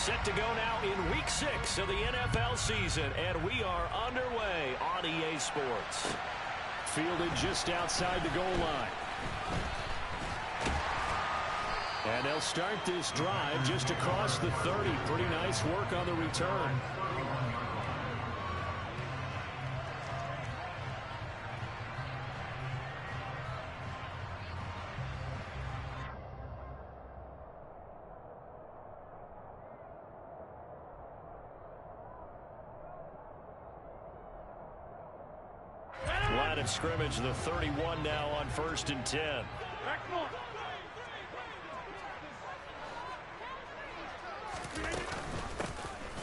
Set to go now in Week 6 of the NFL season, and we are underway on EA Sports. Fielded just outside the goal line. And they'll start this drive just across the 30. Pretty nice work on the return. Line of scrimmage, the 31 now on 1st and 10.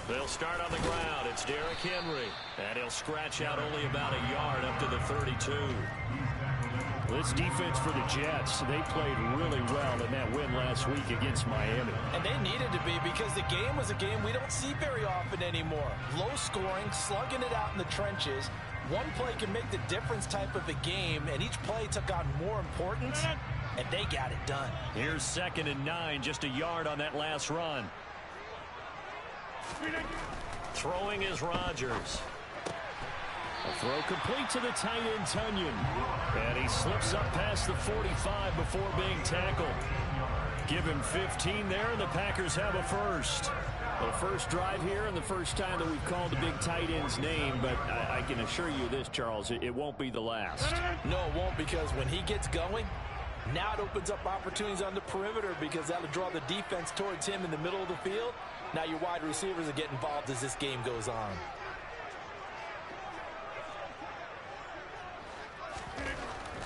They'll start on the ground. It's Derrick Henry. And he'll scratch out only about a yard up to the 32. This defense for the Jets, they played really well in that win last week against Miami. And they needed to be, because the game was a game we don't see very often anymore. Low scoring, slugging it out in the trenches. One play can make the difference type of a game, and each play took on more importance, and they got it done. Here's 2nd and 9, just a yard on that last run. Throwing is Rodgers. A throw complete to the tight end, Tunyon. And he slips up past the 45 before being tackled. Give him 15 there, and the Packers have a first. The first drive here and the first time that we've called the big tight end's name, but I can assure you this, Charles, it won't be the last. No, it won't, because when he gets going, now it opens up opportunities on the perimeter, because that'll draw the defense towards him in the middle of the field. Now your wide receivers will get involved as this game goes on.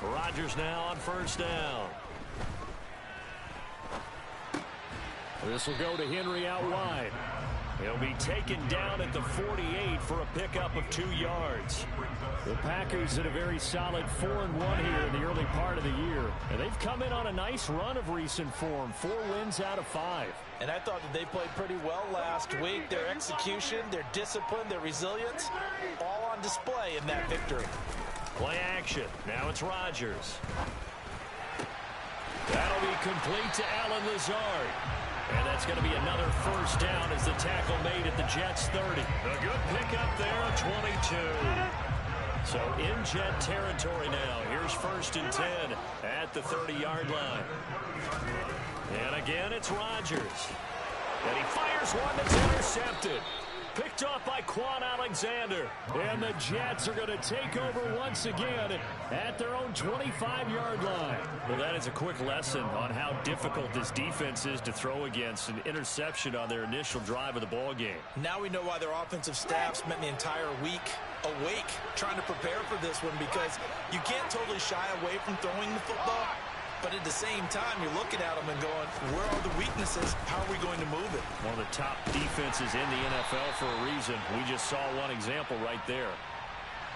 Rodgers now on 1st down. This will go to Henry out wide. He'll be taken down at the 48 for a pickup of 2 yards. The Packers in a very solid 4-1 here in the early part of the year. And they've come in on a nice run of recent form. 4 wins out of 5. And I thought that they played pretty well last week. Their execution, their discipline, their resilience, all on display in that victory. Play action. Now it's Rodgers. That'll be complete to Allen Lazard. And that's going to be another first down as the tackle made at the Jets' 30. A good pickup there, 22. So in Jet territory now. Here's 1st and 10 at the 30-yard line. And again, it's Rodgers. And he fires one that's intercepted. Picked off by Quan Alexander. And the Jets are going to take over once again at their own 25-yard line. Well, that is a quick lesson on how difficult this defense is to throw against. An interception on their initial drive of the ball game. Now we know why their offensive staff spent the entire week awake trying to prepare for this one, because you can't totally shy away from throwing the football. But at the same time, you're looking at them and going, where are the weaknesses? How are we going to move it? One of the top defenses in the NFL for a reason. We just saw one example right there.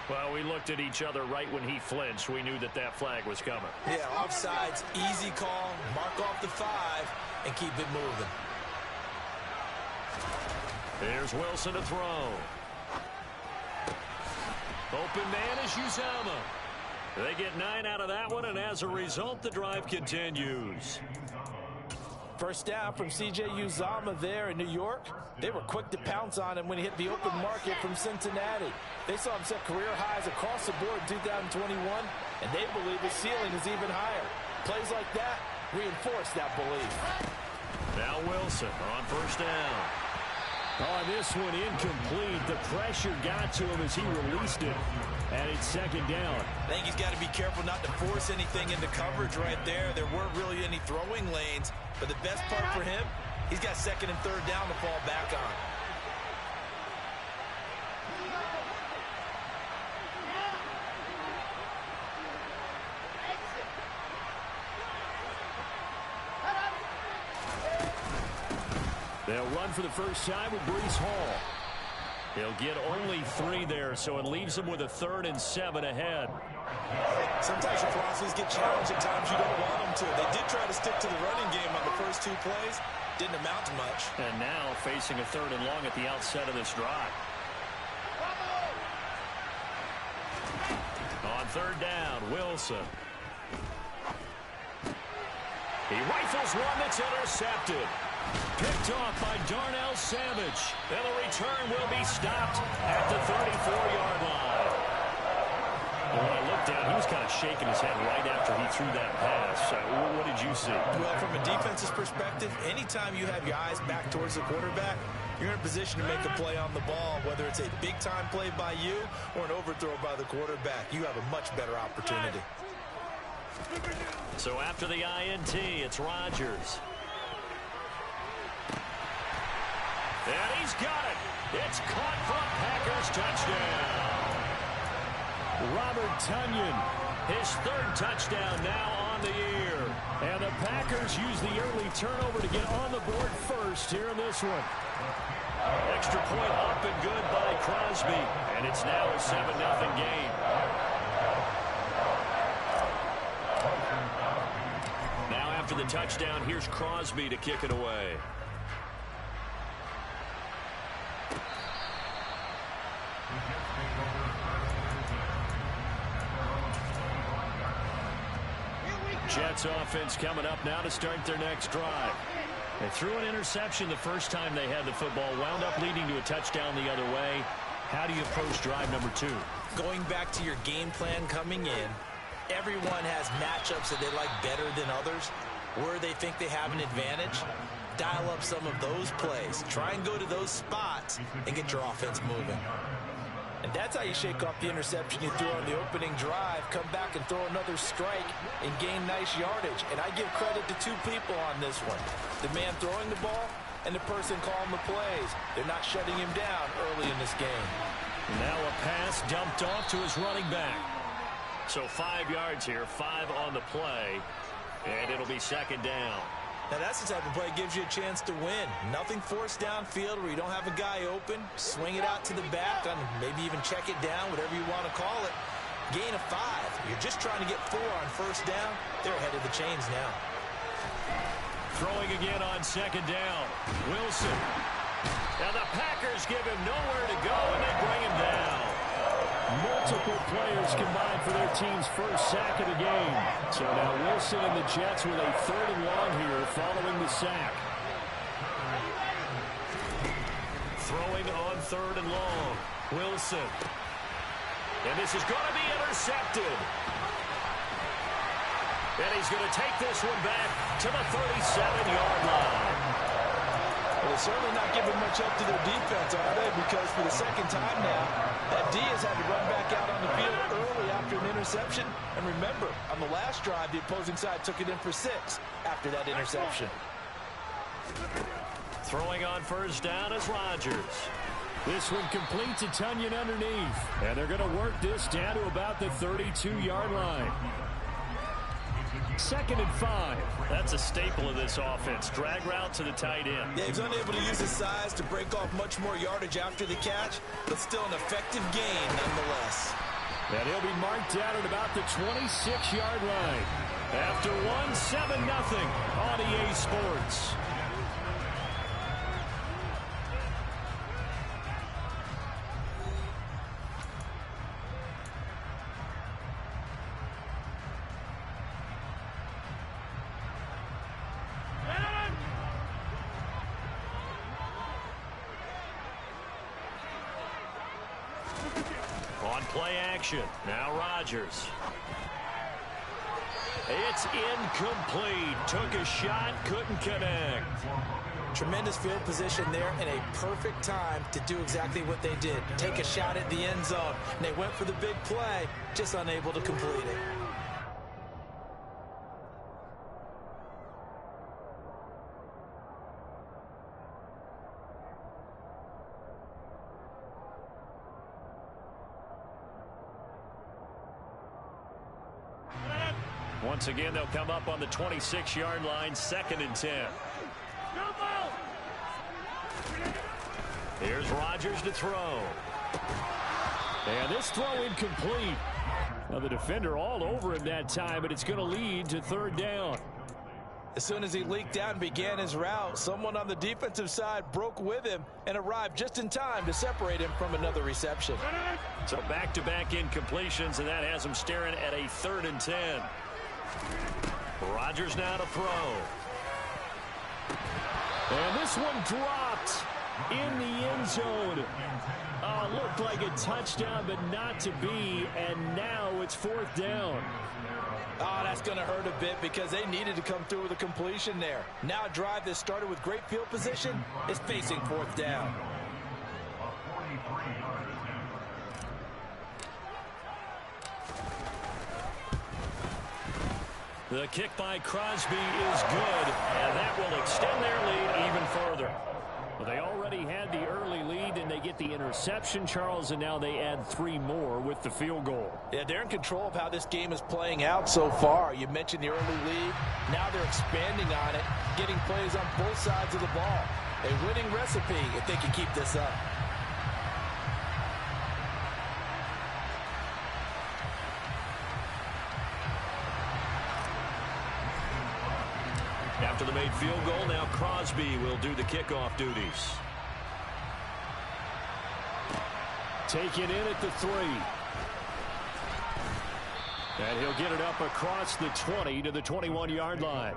Well, we looked at each other right when he flinched. We knew that that flag was coming. Yeah, offsides, easy call, mark off the 5, and keep it moving. There's Wilson to throw. Open man is Uzomah. They get 9 out of that one, and as a result, the drive continues. First down from C.J. Uzomah there in New York. They were quick to pounce on him when he hit the open market from Cincinnati. They saw him set career highs across the board in 2021, and they believe his ceiling is even higher. Plays like that reinforce that belief. Now Wilson on 1st down. On this one, incomplete. The pressure got to him as he released it. And it's 2nd down. I think he's got to be careful not to force anything into coverage right there. There weren't really any throwing lanes. But the best part for him, he's got 2nd and 3rd down to fall back on. They'll run for the first time with Breece Hall. He'll get only 3 there, so it leaves him with a 3rd and 7 ahead. Sometimes your philosophies get challenged at times you don't want them to. They did try to stick to the running game on the first 2 plays. Didn't amount to much. And now facing a 3rd and long at the outset of this drive. On 3rd down, Wilson. He rifles one that's intercepted. Picked off by Darnell Savage. And the return will be stopped at the 34-yard line. And when I looked down, he was kind of shaking his head right after he threw that pass. What did you see? Well, from a defense's perspective, anytime you have your eyes back towards the quarterback, you're in a position to make a play on the ball, whether it's a big-time play by you or an overthrow by the quarterback. You have a much better opportunity. So after the INT, it's Rodgers. And he's got it. It's caught for a Packers touchdown. Robert Tonyan, his third touchdown now on the year. And the Packers use the early turnover to get on the board first here in this one. Extra point up and good by Crosby. And it's now a 7-0 game. Now after the touchdown, here's Crosby to kick it away. Jets offense coming up now to start their next drive. They threw an interception the first time they had the football, wound up leading to a touchdown the other way. How do you approach drive number 2? Going back to your game plan coming in, everyone has matchups that they like better than others, where they think they have an advantage. Dial up some of those plays. Try and go to those spots and get your offense moving. And that's how you shake off the interception you threw on the opening drive, come back and throw another strike and gain nice yardage. And I give credit to two people on this one. The man throwing the ball and the person calling the plays. They're not shutting him down early in this game. Now a pass dumped off to his running back. So 5 yards here, 5 on the play, and it'll be second down. Now that's the type of play that gives you a chance to win. Nothing forced downfield where you don't have a guy open. Swing it out to the back, and maybe even check it down, whatever you want to call it. Gain of 5. You're just trying to get 4 on first down. They're ahead of the chains now. Throwing again on second down. Wilson. Now the Packers give him nowhere to go, and they bring him down. Multiple players combined for their team's first sack of the game. So now Wilson and the Jets with a 3rd and long here following the sack. Throwing on 3rd and long. Wilson. And this is going to be intercepted. And he's going to take this one back to the 37-yard line. Well, they're certainly not giving much up to their defense, are they? Because for the second time now, that D has had to run back out on the field early after an interception. And remember, on the last drive, the opposing side took it in for 6 after that interception. Throwing on first down is Rodgers. This one complete to Tonyan underneath. And they're going to work this down to about the 32-yard line. 2nd and 5. That's a staple of this offense. Drag route to the tight end. Yeah, he's unable to use his size to break off much more yardage after the catch, but still an effective gain nonetheless. And he'll be marked out at about the 26-yard line. After 7-0 on EA Sports. Play action. Now Rodgers. It's incomplete. Took a shot, couldn't connect. Tremendous field position there and a perfect time to do exactly what they did. Take a shot at the end zone. And they went for the big play, just unable to complete it. Once again, they'll come up on the 26-yard line, 2nd and 10. Here's Rodgers to throw. And this throw incomplete. Now the defender all over him that time, but it's going to lead to 3rd down. As soon as he leaked out and began his route, someone on the defensive side broke with him and arrived just in time to separate him from another reception. So back-to-back incompletions, and that has him staring at a 3rd and 10. Rodgers now to throw. And this one dropped in the end zone. Looked like a touchdown, but not to be. And now it's 4th down. Oh, that's going to hurt a bit because they needed to come through with a completion there. Now a drive that started with great field position is facing 4th down. The kick by Crosby is good, and that will extend their lead even further. Well, they already had the early lead, and they get the interception, Charles, and now they add 3 more with the field goal. Yeah, they're in control of how this game is playing out so far. You mentioned the early lead. Now they're expanding on it, getting plays on both sides of the ball. A winning recipe if they can keep this up. After the made field goal, now Crosby will do the kickoff duties. Taken in at the 3. And he'll get it up across the 20 to the 21-yard line.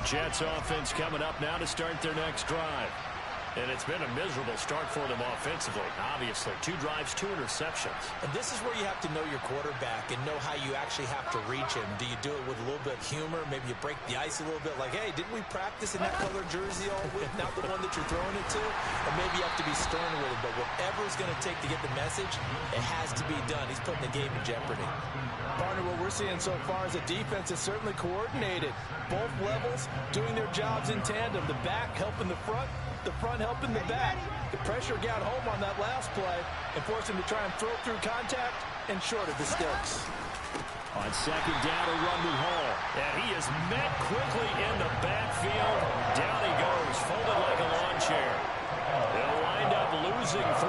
Jets offense coming up now to start their next drive. And it's been a miserable start for them offensively. Obviously, 2 drives, 2 interceptions. And this is where you have to know your quarterback and know how you actually have to reach him. Do you do it with a little bit of humor? Maybe you break the ice a little bit like, hey, didn't we practice in that color jersey all week? Not the one that you're throwing it to? Or maybe you have to be stern with it. But whatever it's going to take to get the message, it has to be done. He's putting the game in jeopardy. Partner, what we're seeing so far is a defense is certainly coordinated. Both levels doing their jobs in tandem. The back helping the front helping the back. The pressure got home on that last play and forced him to try and throw through contact and short of the sticks. On 2nd down, a run with Hall. And he is met quickly in the backfield. Down he goes, folded like a lawn chair. They'll wind up losing 3.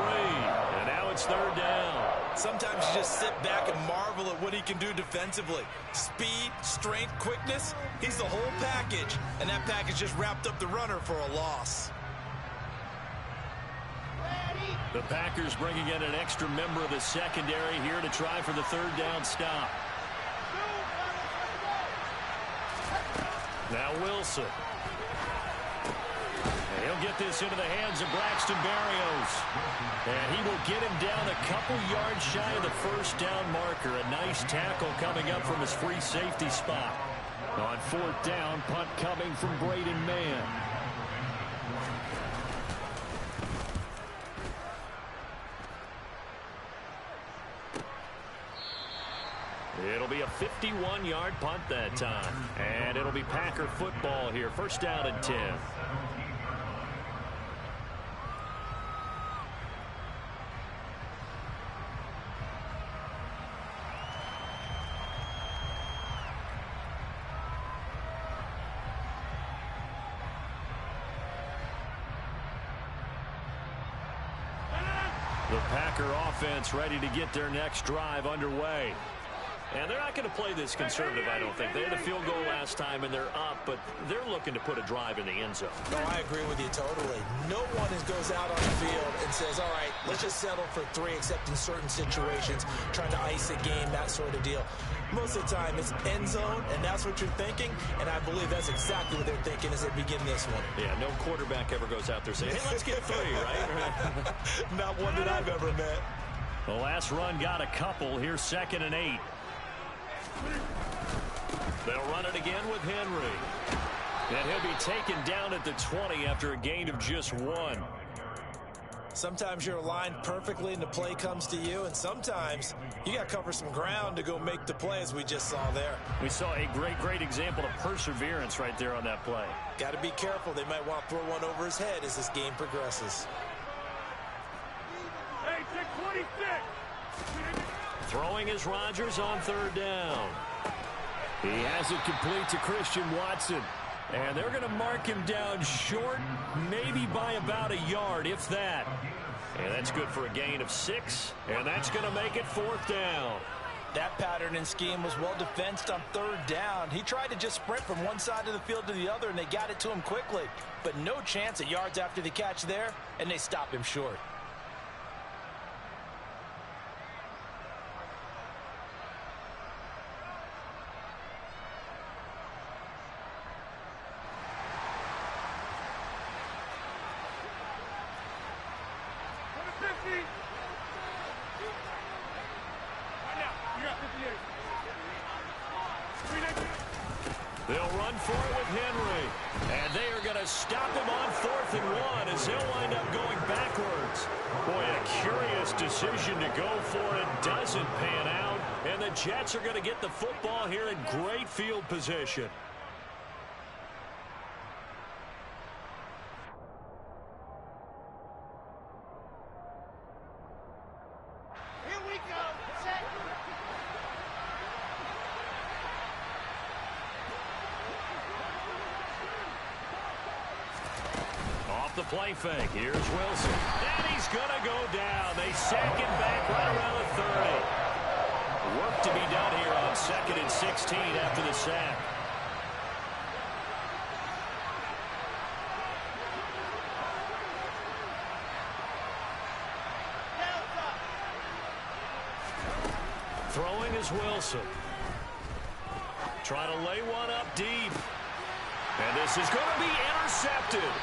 And now it's 3rd down. Sometimes you just sit back and marvel at what he can do defensively. Speed, strength, quickness, he's the whole package. And that package just wrapped up the runner for a loss. The Packers bringing in an extra member of the secondary here to try for the 3rd down stop. Now Wilson. And he'll get this into the hands of Braxton Berrios. And he will get him down a couple yards shy of the 1st down marker. A nice tackle coming up from his free safety spot. On 4th down, punt coming from Braden Mann. It'll be a 51-yard punt that time. And it'll be Packer football here. 1st down and 10. The Packer offense ready to get their next drive underway. And they're not going to play this conservative, I don't think. They had a field goal last time, and they're up, but they're looking to put a drive in the end zone. No, I agree with you totally. No one goes out on the field and says, all right, let's just settle for 3, except in certain situations, trying to ice a game, that sort of deal. Most of the time, it's end zone, and that's what you're thinking, and I believe that's exactly what they're thinking as they begin this one. Yeah, no quarterback ever goes out there saying, hey, let's get 3, right? Not one that I've ever met. The last run got a couple. Here's 2nd and 8. They'll run it again with Henry. And he'll be taken down at the 20 after a gain of just 1. Sometimes you're aligned perfectly and the play comes to you, and sometimes you got to cover some ground to go make the play, as we just saw there. We saw a great example of perseverance right there on that play. Got to be careful. They might want to throw one over his head as this game progresses. Hey, 26! Throwing is Rodgers on 3rd down. He has it complete to Christian Watson. And they're going to mark him down short, maybe by about a yard, if that. And that's good for a gain of 6. And that's going to make it 4th down. That pattern and scheme was well defensed on third down. He tried to just sprint from one side of the field to the other, and they got it to him quickly. But no chance at yards after the catch there, and they stop him short. They'll run for it with Henry. And they are going to stop him on 4th and 1 as he'll wind up going backwards. Boy, a curious decision to go for it. Doesn't pan out. And the Jets are going to get the football here in great field position. The play fake. Here's Wilson. And he's going to go down. They sack him back right around the 30. Work to be done here on 2nd and 16 after the sack. Throwing is Wilson. Trying to lay one up deep. And this is going to be intercepted.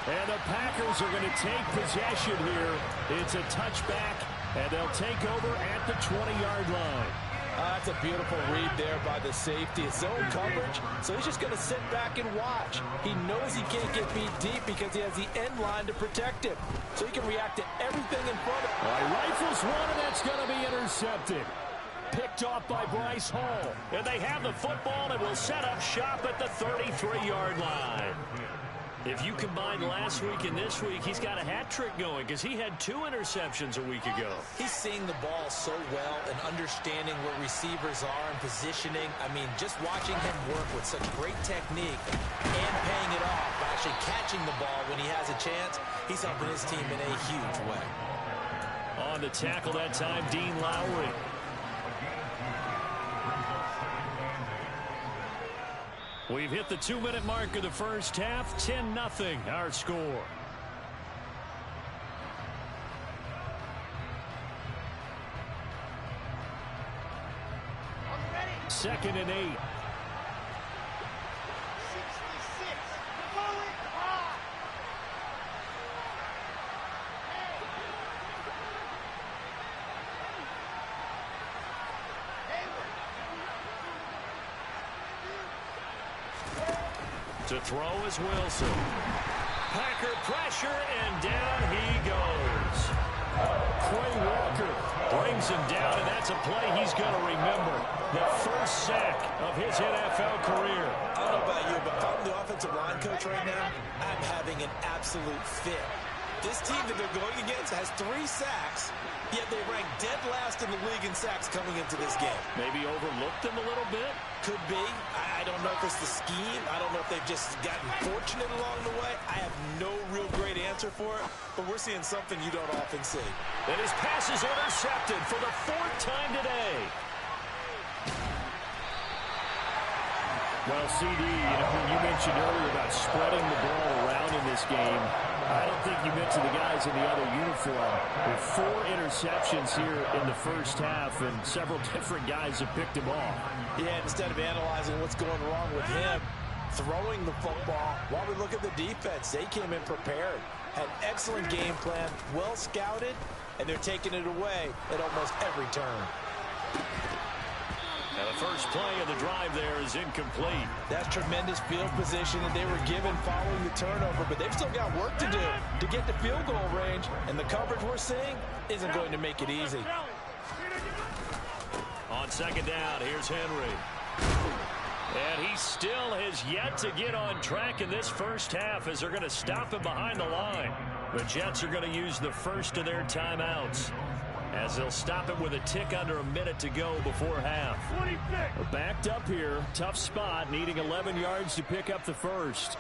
And the Packers are going to take possession here. It's a touchback, and they'll take over at the 20-yard line. That's a beautiful read there by the safety. It's zone coverage, so he's just going to sit back and watch. He knows he can't get beat deep because he has the end line to protect him. So he can react to everything in front of him. All right, rifles one, and that's going to be intercepted. Picked off by Bryce Hall. And they have the football and will set up shop at the 33-yard line. If you combine last week and this week, he's got a hat trick going because he had 2 interceptions a week ago. He's seeing the ball so well and understanding where receivers are and positioning. I mean, just watching him work with such great technique and paying it off by actually catching the ball when he has a chance, he's helping his team in a huge way. On the tackle that time, Dean Lowry. We've hit the 2-minute mark of the first half. 10-0 our score. Second and 8. To throw is Wilson. Packer pressure, and down he goes. Quay Walker brings him down, and that's a play he's going to remember. The first sack of his NFL career. I don't know about you, but if I'm the offensive line coach right now, I'm having an absolute fit. This team that they're going against has 3 sacks, yet they rank dead last in the league in sacks coming into this game. Maybe overlooked them a little bit? Could be. I don't know if it's the scheme. I don't know if they've just gotten fortunate along the way. I have no real great answer for it, but we're seeing something you don't often see. And his pass is intercepted for the 4th time today. Well, CD, you mentioned earlier about spreading the ball around in this game. I don't think you mentioned the guys in the other uniform. With 4 interceptions here in the first half, and several different guys have picked him off. Yeah, instead of analyzing what's going wrong with him, throwing the football, while we look at the defense, they came in prepared, had excellent game plan, well scouted, and they're taking it away at almost every turn. Now the first play of the drive there is incomplete. That's tremendous field position that they were given following the turnover, but they've still got work to do to get to field goal range, and the coverage we're seeing isn't going to make it easy. On second down, here's Henry. And he still has yet to get on track in this first half as they're going to stop him behind the line. The Jets are going to use the first of their timeouts as they'll stop him with a tick under a minute to go before half. We're backed up here. Tough spot, needing 11 yards to pick up the first.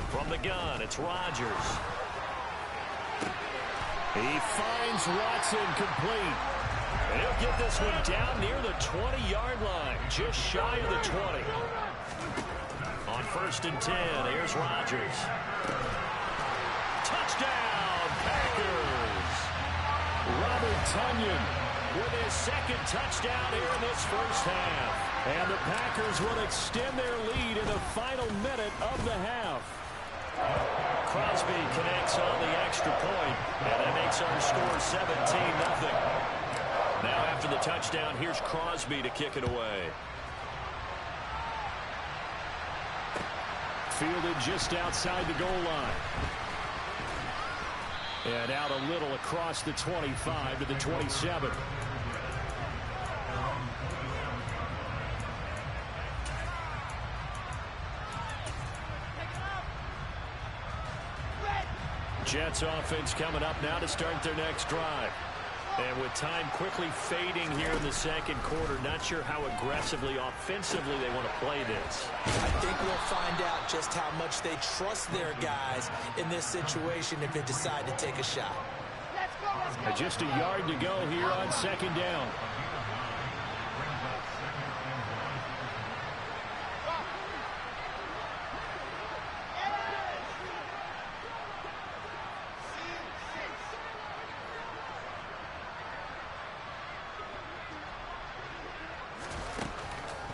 From the gun, it's Rodgers. He finds Watson complete. And he'll get this one down near the 20-yard line, just shy of the 20. On 1st and 10, here's Rodgers. Touchdown, Packers! Robert Tonyan with his second touchdown here in this first half. And the Packers will extend their lead in the final minute of the half. Crosby connects on the extra point, and that makes our score 17-0. Now after the touchdown, here's Crosby to kick it away. Fielded just outside the goal line. And out a little across the 25 to the 27. Jets offense coming up now to start their next drive. And with time quickly fading here in the second quarter, not sure how aggressively, offensively they want to play this. I think we'll find out just how much they trust their guys in this situation if they decide to take a shot. Just a yard to go here on 2nd down.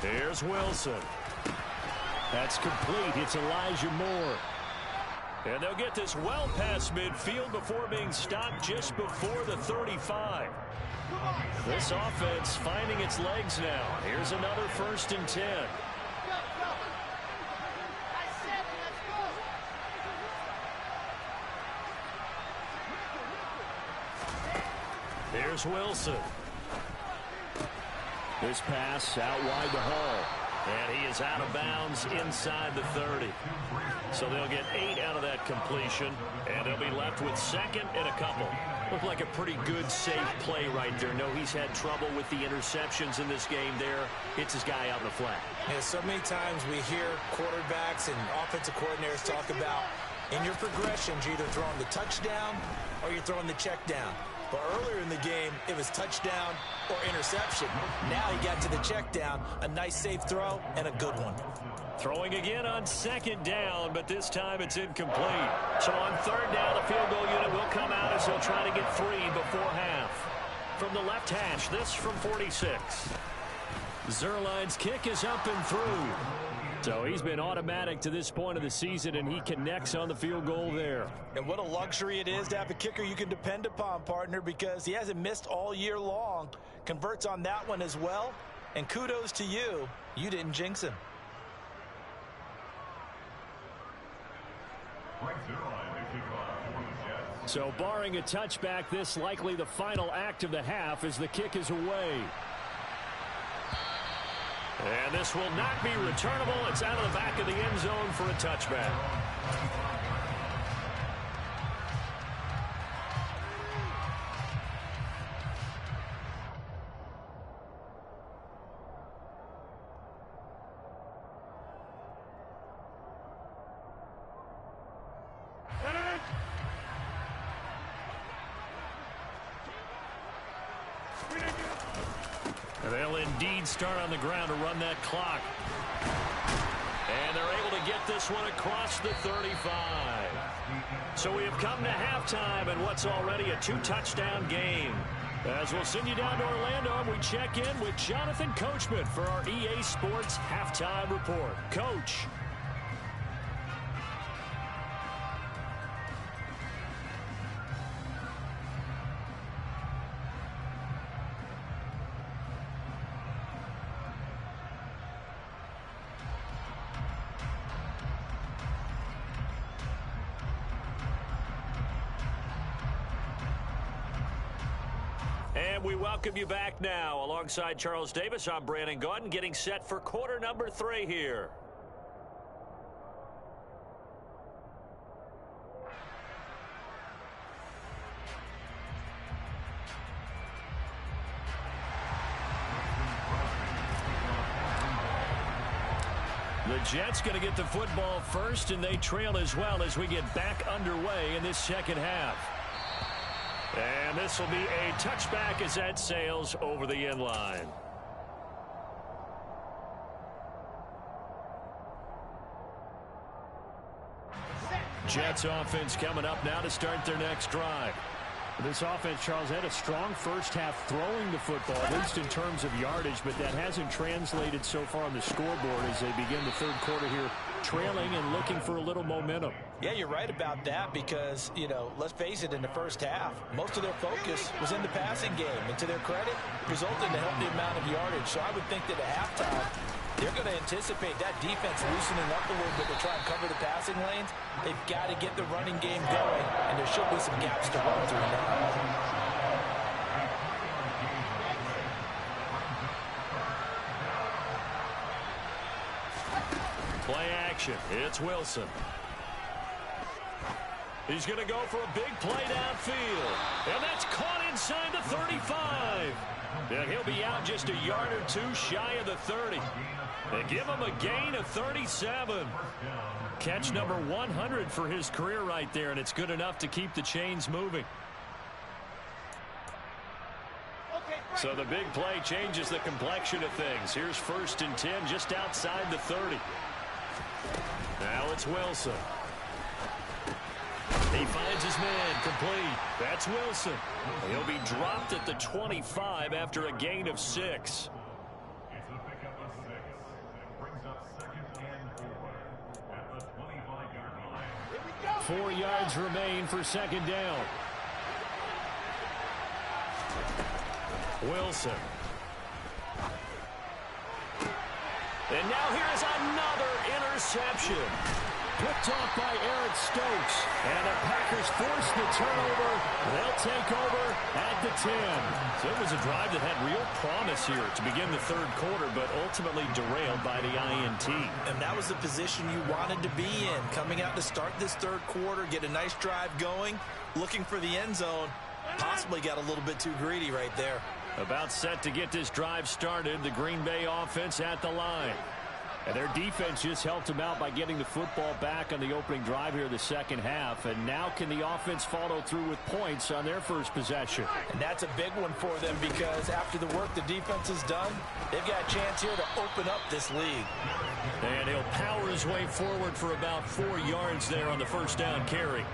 Here's Wilson. That's complete. It's Elijah Moore. And they'll get this well past midfield before being stopped just before the 35. This offense finding its legs now. Here's another 1st and 10. Here's Wilson. This pass out wide to Hall. And he is out of bounds inside the 30. So they'll get 8 out of that completion. And they'll be left with 2nd and a couple. Looked like a pretty good, safe play right there. No, he's had trouble with the interceptions in this game there. Hits his guy out in the flat. Yeah, so many times we hear quarterbacks and offensive coordinators talk about in your progressions, you're either throwing the touchdown or you're throwing the check down. But earlier in the game, it was touchdown or interception. Now he got to the check down, a nice safe throw, and a good one. Throwing again on 2nd down, but this time it's incomplete. So on 3rd down, the field goal unit will come out as they'll try to get 3 before half. From the left hash, this from 46. Zerline's kick is up and through. So he's been automatic to this point of the season, and he connects on the field goal there. And what a luxury it is to have a kicker you can depend upon, partner, because he hasn't missed all year long. Converts on that one as well. And kudos to you. You didn't jinx him. So barring a touchback, this likely the final act of the half as the kick is away. And this will not be returnable. It's out of the back of the end zone for a touchback. They'll indeed start on the ground to run that clock. And they're able to get this one across the 35. So we have come to halftime in what's already a 2-touchdown game. As we'll send you down to Orlando, and we check in with Jonathan Coachman for our EA Sports Halftime Report. Coach. And we welcome you back now. Alongside Charles Davis, I'm Brandon Gaudin, getting set for quarter number 3 here. The Jets going to get the football first, and they trail as well as we get back underway in this second half. And this will be a touchback as that sails over the end line. Jets offense coming up now to start their next drive. This offense, Charles, had a strong first half throwing the football, at least in terms of yardage, but that hasn't translated so far on the scoreboard as they begin the third quarter here, trailing and looking for a little momentum. Yeah, you're right about that because, you know, let's face it, in the first half, most of their focus was in the passing game. And to their credit, resulted in a healthy amount of yardage. So I would think that at halftime, they're going to anticipate that defense loosening up a little bit to try and cover the passing lanes. They've got to get the running game going, and there should be some gaps to run through now. Play action. It's Wilson. He's going to go for a big play downfield. And that's caught inside the 35. And he'll be out just a yard or two shy of the 30. They give him a gain of 37. Catch number 100 for his career right there, and it's good enough to keep the chains moving. So the big play changes the complexion of things. Here's 1st and 10 just outside the 30. Now it's Wilson. He finds his man complete. That's Wilson. He'll be dropped at the 25 after a gain of 6. 4 yards remain for 2nd down. Wilson. And now here's another interception. Picked off by Eric Stokes. And the Packers force the turnover. They'll take over at the 10. So it was a drive that had real promise here to begin the third quarter, but ultimately derailed by the INT. And that was the position you wanted to be in. Coming out to start this third quarter, get a nice drive going, looking for the end zone. Possibly got a little bit too greedy right there. About set to get this drive started, the Green Bay offense at the line. And their defense just helped them out by getting the football back on the opening drive here in the second half. And now can the offense follow through with points on their first possession? And that's a big one for them because after the work the defense has done, they've got a chance here to open up this league. And he'll power his way forward for about 4 yards there on the first down carry.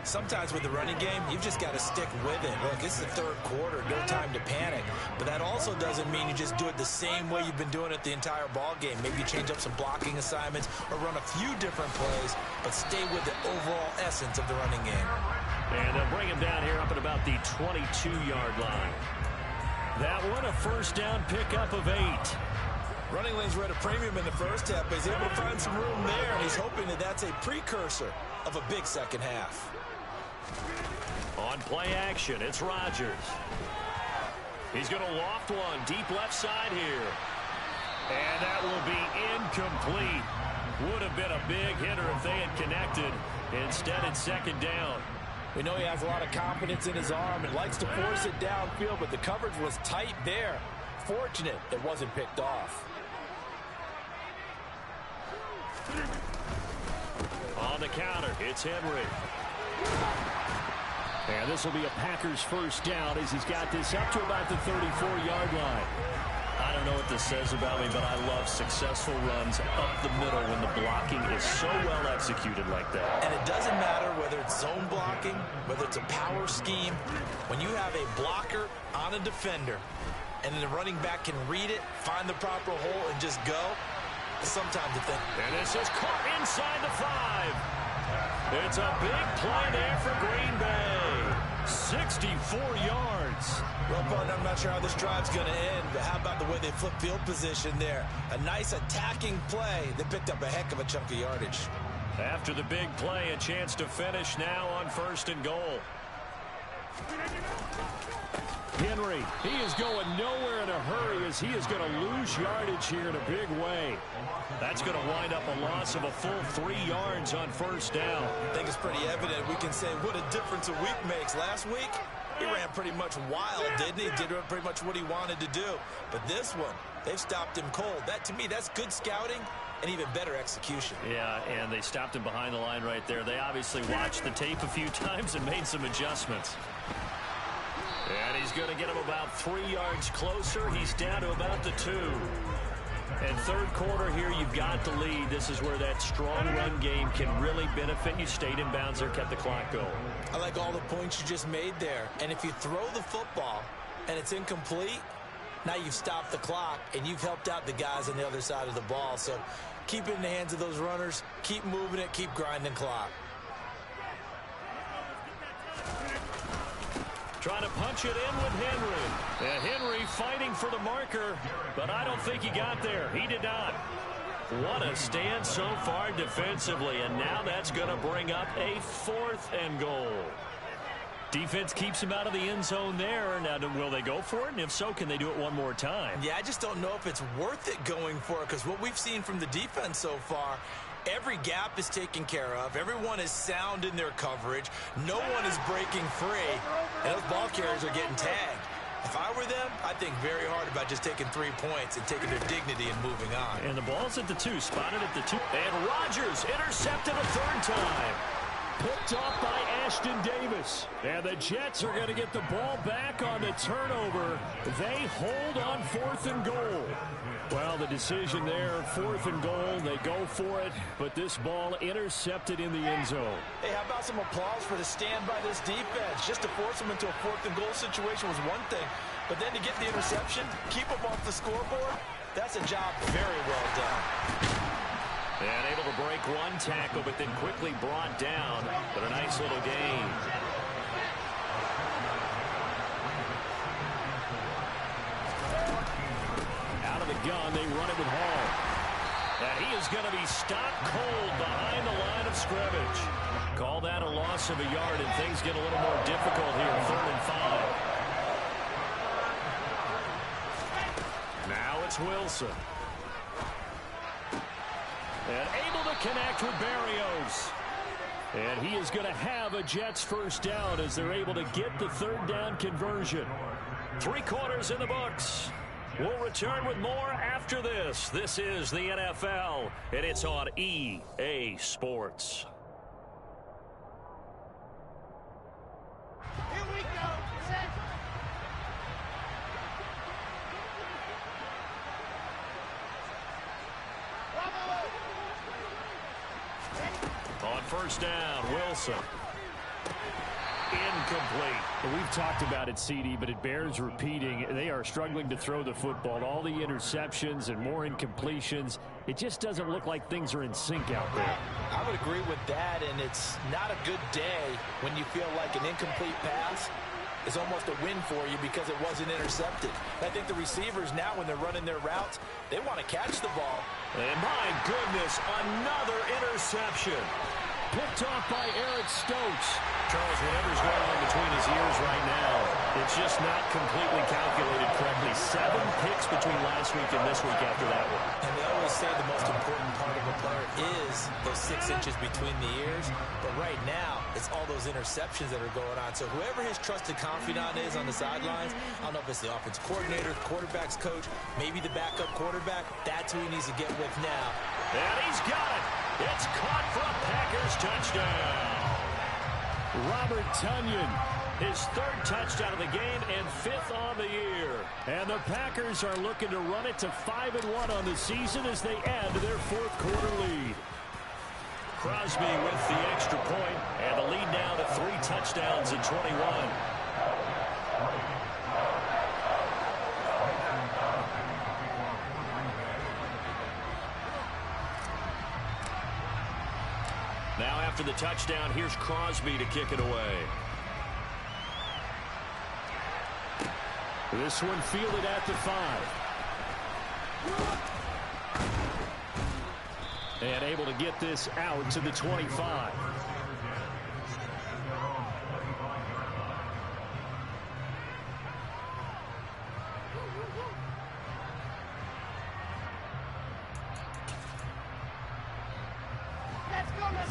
Sometimes with the running game, you've just got to stick with it. Look, this is the third quarter, no time to panic. But that also doesn't mean you just do it the same way you've been doing it the entire ball game. Maybe you change up some blocking assignments or run a few different plays, but stay with the overall essence of the running game. And they'll bring him down here up at about the 22-yard line. That one, a first down pickup of 8. Running lanes were at a premium in the first half, but he's able to find some room there, and he's hoping that that's a precursor of a big second half. On play action, it's Rodgers. He's going to loft one deep left side here. And that will be incomplete. Would have been a big hitter if they had connected. Instead, it's 2nd down. We know he has a lot of confidence in his arm and likes to force it downfield, but the coverage was tight there. Fortunate it wasn't picked off. On the counter, it's Henry. And this will be a Packers first down as he's got this up to about the 34-yard line. I don't know what this says about me, but I love successful runs up the middle when the blocking is so well executed like that. And it doesn't matter whether it's zone blocking, whether it's a power scheme. When you have a blocker on a defender and the running back can read it, find the proper hole, and just go, sometimes you think. And this is caught inside the 5. It's a big play there for Green Bay. 64 yards. Well, partner, I'm not sure how this drive's going to end, but how about the way they flip field position there? A nice attacking play. They picked up a heck of a chunk of yardage. After the big play, a chance to finish now on 1st and goal. Henry, he is going nowhere in a hurry as he is going to lose yardage here in a big way. That's going to wind up a loss of a full 3 yards on 1st down. I think it's pretty evident. We can say what a difference a week makes. Last week, He ran pretty much wild, didn't he? Did pretty much what he wanted to do. But this one, they've stopped him cold. That, to me, that's good scouting and even better execution. Yeah, and they stopped him behind the line right there. They obviously watched the tape a few times and made some adjustments. And he's going to get him about 3 yards closer. He's down to about the 2. And third quarter here, you've got the lead. This is where that strong run game can really benefit you. Stayed in bounds there, kept the clock going. I like all the points you just made there. And if you throw the football and it's incomplete, now you've stopped the clock and you've helped out the guys on the other side of the ball. So keep it in the hands of those runners. Keep moving it. Keep grinding clock. Trying to punch it in with Henry. And Henry fighting for the marker, but I don't think he got there. He did not. What a stand so far defensively, and now that's going to bring up a 4th and goal. Defense keeps him out of the end zone there. Now, will they go for it? And if so, can they do it one more time? Yeah, I just don't know if it's worth it going for it, because what we've seen from the defense so far, every gap is taken care of. Everyone is sound in their coverage. No one is breaking free. And those ball carriers are getting tagged. If I were them, I'd think very hard about just taking 3 points and taking their dignity and moving on. And the ball's at the 2, spotted at the 2. And Rodgers intercepted a 3rd time. Picked off by Ashton Davis. And the Jets are going to get the ball back on the turnover. They hold on 4th and goal. Well, the decision there, 4th and goal, they go for it, but this ball intercepted in the end zone. Hey, how about some applause for the stand by this defense? Just to force them into a 4th and goal situation was one thing, but then to get the interception, keep them off the scoreboard, that's a job very well done. And able to break one tackle, but then quickly brought down, but a nice little gain. Gun, they run it with Hall. And he is going to be stopped cold behind the line of scrimmage. Call that a loss of a yard, and things get a little more difficult here. 3rd and 5. Now it's Wilson. And able to connect with Berrios. And he is going to have a Jets 1st down as they're able to get the 3rd down conversion. 3 quarters in the books. We'll return with more after this. This is the NFL, and it's on EA Sports. Here we go. Set. Bravo. On 1st down, Wilson. Incomplete. Well, we've talked about it, CD, but it bears repeating. They are struggling to throw the football. All the interceptions and more incompletions. It just doesn't look like things are in sync out there. I would agree with that, and it's not a good day when you feel like an incomplete pass is almost a win for you because it wasn't intercepted. I think the receivers now, when they're running their routes, they want to catch the ball. And my goodness, another interception. Picked off by Eric Stokes. Charles, whatever's going on between his ears right now, it's just not completely calculated correctly. 7 picks between last week and this week after that one. And they always say the most important part of a player is those 6 inches between the ears. But right now, it's all those interceptions that are going on. So whoever his trusted confidant is on the sidelines, I don't know if it's the offensive coordinator, the quarterback's coach, maybe the backup quarterback, that's who he needs to get with now. And he's got it. It's caught for a Packers touchdown. Robert Tonyan, his 3rd touchdown of the game and 5th on the year. And the Packers are looking to run it to 5-1 on the season as they add to their 4th quarter lead. Crosby with the extra point, and the lead now to 3 touchdowns in 21. Now after the touchdown, here's Crosby to kick it away. This one fielded at the 5. And able to get this out to the 25.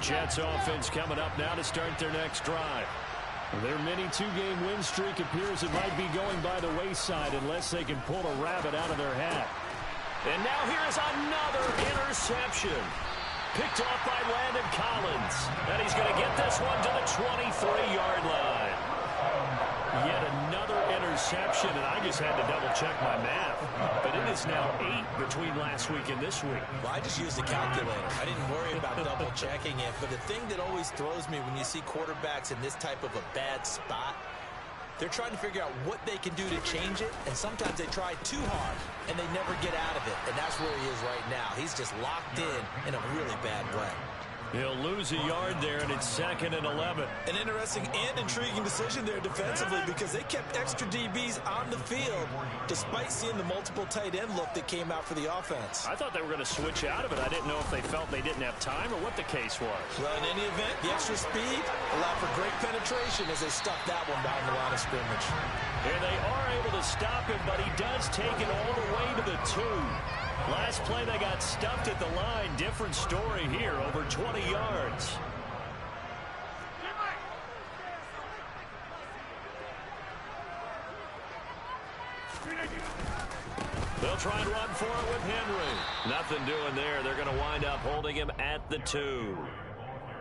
Jets offense coming up now to start their next drive. Their mini two-game win streak appears it might be going by the wayside unless they can pull a rabbit out of their hat. And now here's another interception. Picked off by Landon Collins. And he's going to get this one to the 23-yard line. Yet another interception, and I just had to double-check my math. But it is now 8 between last week and this week. Well, I just used a calculator. I didn't worry about double-checking it. But the thing that always throws me when you see quarterbacks in this type of a bad spot, they're trying to figure out what they can do to change it, and sometimes they try too hard, and they never get out of it. And that's where he is right now. He's just locked in a really bad way. He'll lose a yard there, and it's 2nd and 11. An interesting and intriguing decision there defensively because they kept extra DBs on the field despite seeing the multiple tight end look that came out for the offense. I thought they were going to switch out of it. I didn't know if they felt they didn't have time or what the case was. Well, in any event, the extra speed allowed for great penetration as they stuck that one behind the line of scrimmage. And they are able to stop him, but he does take it all the way to the 2. Last play, they got stuffed at the line. Different story here, over 20 yards. They'll try and run for it with Henry. Nothing doing there. They're going to wind up holding him at the 2.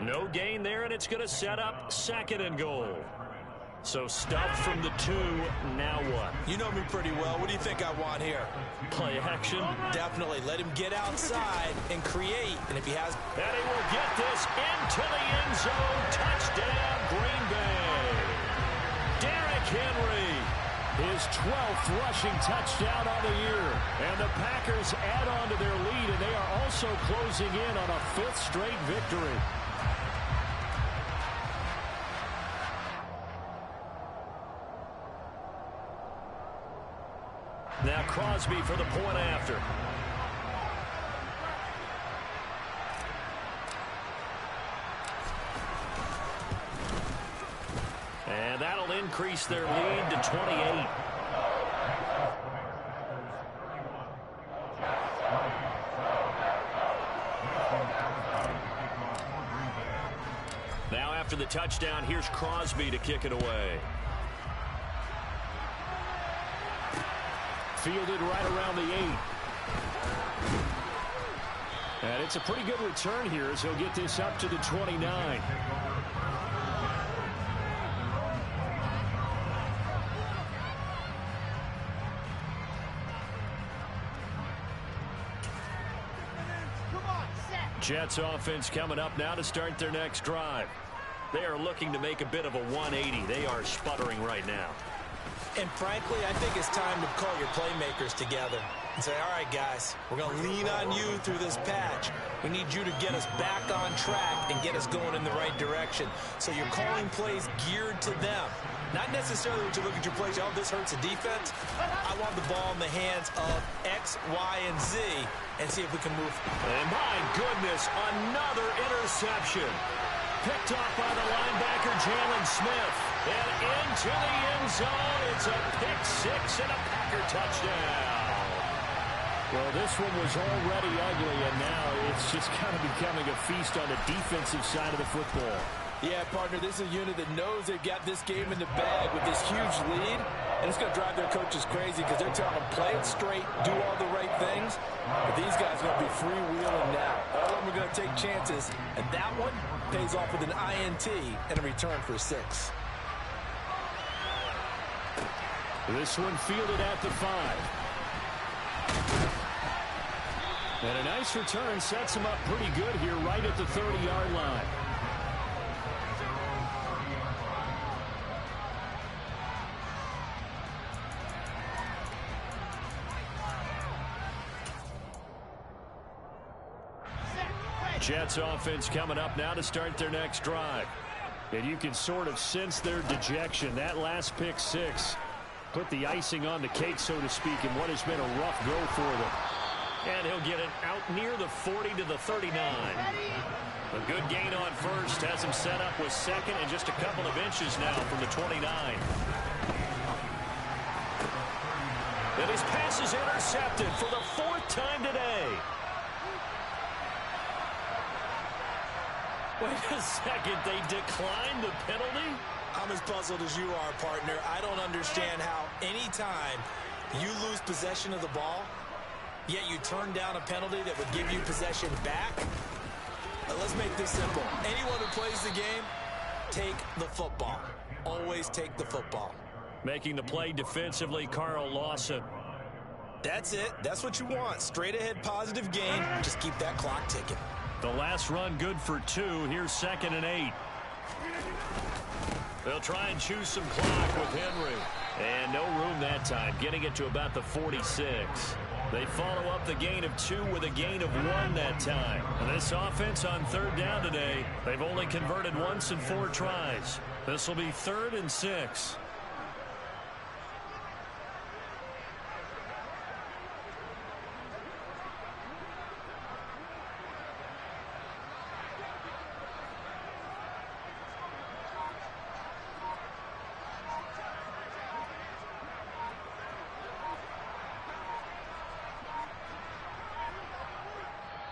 No gain there, and it's going to set up 2nd and goal. So stuffed from the 2, now what? You know me pretty well. What do you think I want here? Play action? Definitely. Let him get outside and create. And if he has... And he will get this into the end zone. Touchdown, Green Bay. Derrick Henry. His 12th rushing touchdown on the year. And the Packers add on to their lead, and they are also closing in on a 5th straight victory. Now Crosby for the point after. And that'll increase their lead to 28. Now after the touchdown, here's Crosby to kick it away. Fielded right around the 8. And it's a pretty good return here as he'll get this up to the 29. Jets offense coming up now to start their next drive. They are looking to make a bit of a 180. They are sputtering right now. And frankly, I think it's time to call your playmakers together and say, all right, guys, we're going to lean on you through this patch. We need you to get us back on track and get us going in the right direction. So you're calling plays geared to them. Not necessarily when you look at your plays, oh, this hurts the defense. I want the ball in the hands of X, Y, and Z and see if we can move. And my goodness, another interception. Picked off by the linebacker, Jalen Smith. And into the end zone. It's a pick 6 and a Packer touchdown. Well, this one was already ugly, and now it's just kind of becoming a feast on the defensive side of the football. Yeah, partner, this is a unit that knows they've got this game in the bag with this huge lead, and it's going to drive their coaches crazy because they're telling them, play it straight, do all the right things. But these guys are going to be freewheeling now. All of them are going to take chances, and that one pays off with an INT and a return for 6. This one fielded at the 5. And a nice return sets him up pretty good here right at the 30-yard line. Jets offense coming up now to start their next drive. And you can sort of sense their dejection. That last pick 6 put the icing on the cake, so to speak, in what has been a rough go for them. And he'll get it out near the 40 to the 39. A good gain on first has him set up with 2nd and just a couple of inches now from the 29. And his pass is intercepted for the 4th time today. Wait a second, they declined the penalty? I'm as puzzled as you are, partner. I don't understand how anytime you lose possession of the ball, yet you turn down a penalty that would give you possession back. Let's make this simple. Anyone who plays the game, take the football. Always take the football. Making the play defensively, Carl Lawson. That's it. That's what you want. Straight ahead positive gain. Just keep that clock ticking. The last run good for 2. Here's 2nd and 8. They'll try and choose some clock with Henry. And no room that time, getting it to about the 46. They follow up the gain of 2 with a gain of 1 that time. And this offense on 3rd down today, they've only converted once in 4 tries. This will be 3rd and 6.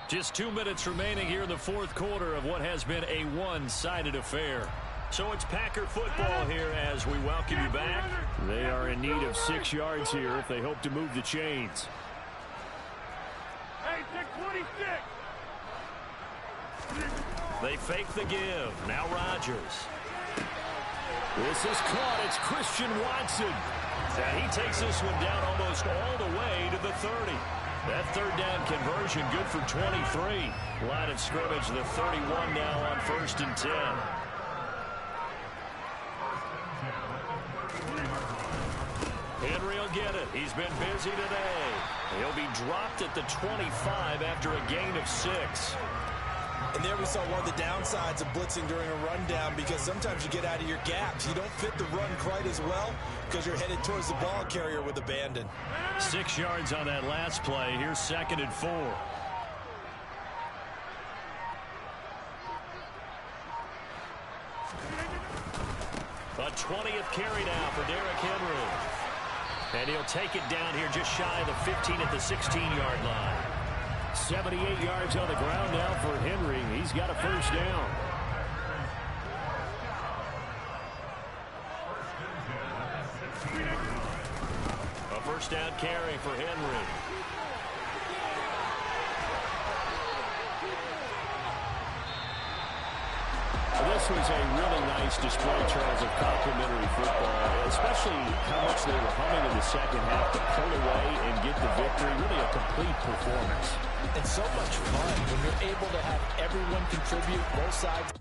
Just 2 minutes remaining here in the 4th quarter of what has been a one-sided affair. So it's Packer football here as we welcome you back. They are in need of 6 yards here if they hope to move the chains. Hey, 626. They fake the give. Now Rodgers. This is caught. It's Christian Watson. And he takes this one down almost all the way to the 30. That 3rd down conversion good for 23. Line of scrimmage, the 31 now on 1st and 10. Henry will get it. He's been busy today. He'll be dropped at the 25 after a gain of 6. And there we saw one of the downsides of blitzing during a rundown, because sometimes you get out of your gaps. You don't fit the run quite as well because you're headed towards the ball carrier with abandon. 6 yards on that last play. Here's 2nd and 4. A 20th carry now for Derrick Henry. And he'll take it down here just shy of the 15 at the 16-yard line. 78 yards on the ground now for Henry. He's got a 1st down. A 1st down carry for Henry. This was a really nice display, Charles, of complimentary football, especially how much they were humming in the 2nd half to pull away and get the victory. Really a complete performance. It's so much fun when you're able to have everyone contribute, both sides.